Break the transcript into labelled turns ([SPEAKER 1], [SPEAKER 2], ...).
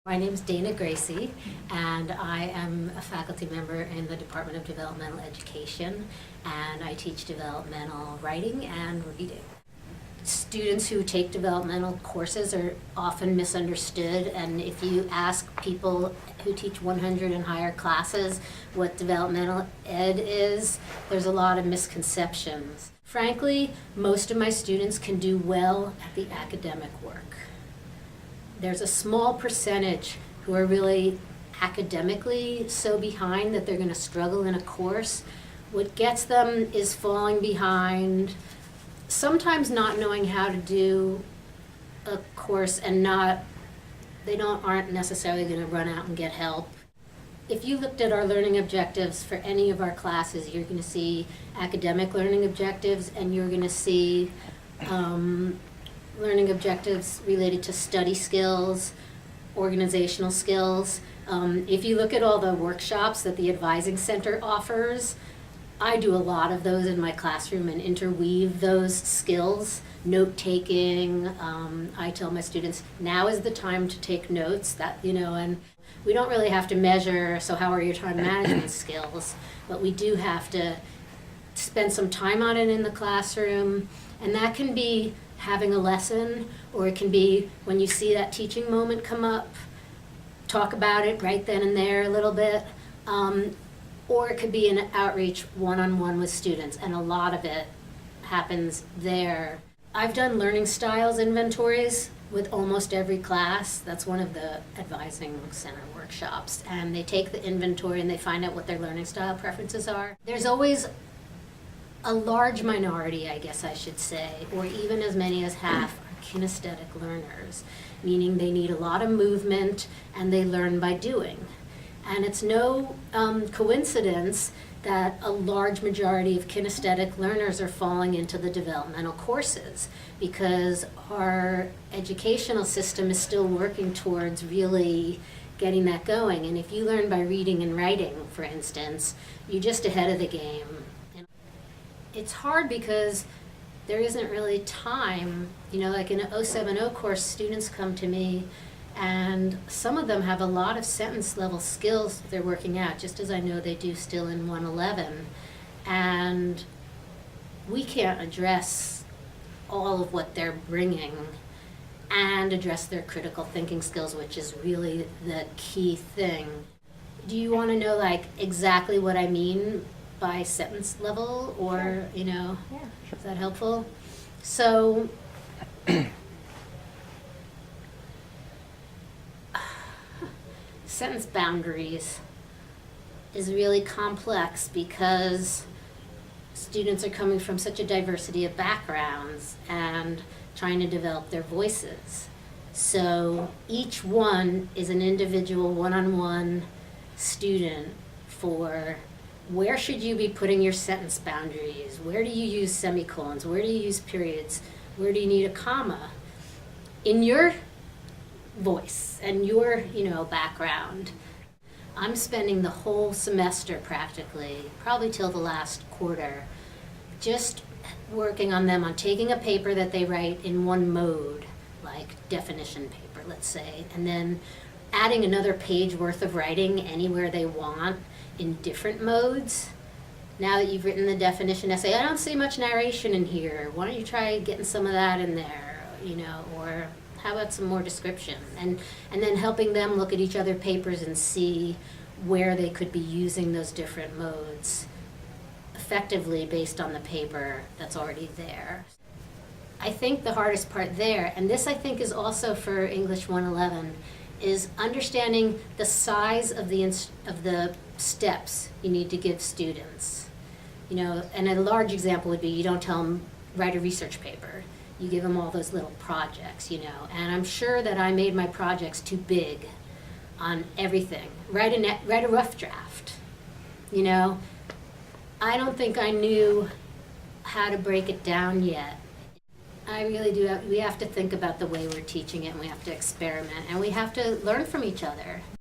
[SPEAKER 1] My name is Dana Gracie, and I am a faculty member in the Department of Developmental Education, and I teach developmental writing and reading. Students who take developmental courses are often misunderstood, and if you ask people who teach 100 and higher classes what developmental ed is, there's a lot of misconceptions. Frankly, most of my students can do well at the academic work. There's a small percentage who are really academically so behind that they're going to struggle in a course. What gets them is falling behind, sometimes not knowing how to do a course and aren't necessarily going to run out and get help. If you looked at our learning objectives for any of our classes, you're going to see academic learning objectives, and you're going to see learning objectives related to study skills, organizational skills. If you look at all the workshops that the Advising Center offers, I do a lot of those in my classroom and interweave those skills. Note-taking, I tell my students, now is the time to take notes, and we don't really have to measure, so how are your time management skills, but we do have to spend some time on it in the classroom, and that can be having a lesson, or it can be when you see that teaching moment come up, talk about it right then and there a little bit, or it could be an outreach one-on-one with students, and a lot of it happens there. I've done learning styles inventories with almost every class. That's one of the Advising Center workshops, and they take the inventory and they find out what their learning style preferences are. There's always a large minority, I guess I should say, or even as many as half, are kinesthetic learners, meaning they need a lot of movement and they learn by doing. And it's no coincidence that a large majority of kinesthetic learners are falling into the developmental courses, because our educational system is still working towards really getting that going. And if you learn by reading and writing, for instance, you're just ahead of the game. It's hard because there isn't really time, like in an 070 course, students come to me and some of them have a lot of sentence level skills that they're working out, just as I know they do still in 111. And we can't address all of what they're bringing and address their critical thinking skills, which is really the key thing. Do you want to know exactly what I mean by sentence level, or
[SPEAKER 2] Sure. Yeah,
[SPEAKER 1] is that helpful? So sentence boundaries is really complex because students are coming from such a diversity of backgrounds and trying to develop their voices. So each one is an individual one-on-one student for where should you be putting your sentence boundaries? Where do you use semicolons? Where do you use periods? Where do you need a comma? In your voice and your, background. I'm spending the whole semester practically, probably till the last quarter, just working on them on taking a paper that they write in one mode, like definition paper, let's say, and then adding another page worth of writing anywhere they want in different modes. Now that you've written the definition essay, I don't see much narration in here. Why don't you try getting some of that in there, or how about some more description? And then helping them look at each other papers and see where they could be using those different modes effectively based on the paper that's already there. I think the hardest part there, and this I think is also for English 111, is understanding the size of the steps you need to give students. And a large example would be, you don't tell them write a research paper. You give them all those little projects, And I'm sure that I made my projects too big on everything. Write a rough draft. I don't think I knew how to break it down yet. I really do. We have to think about the way we're teaching it, and we have to experiment, and we have to learn from each other.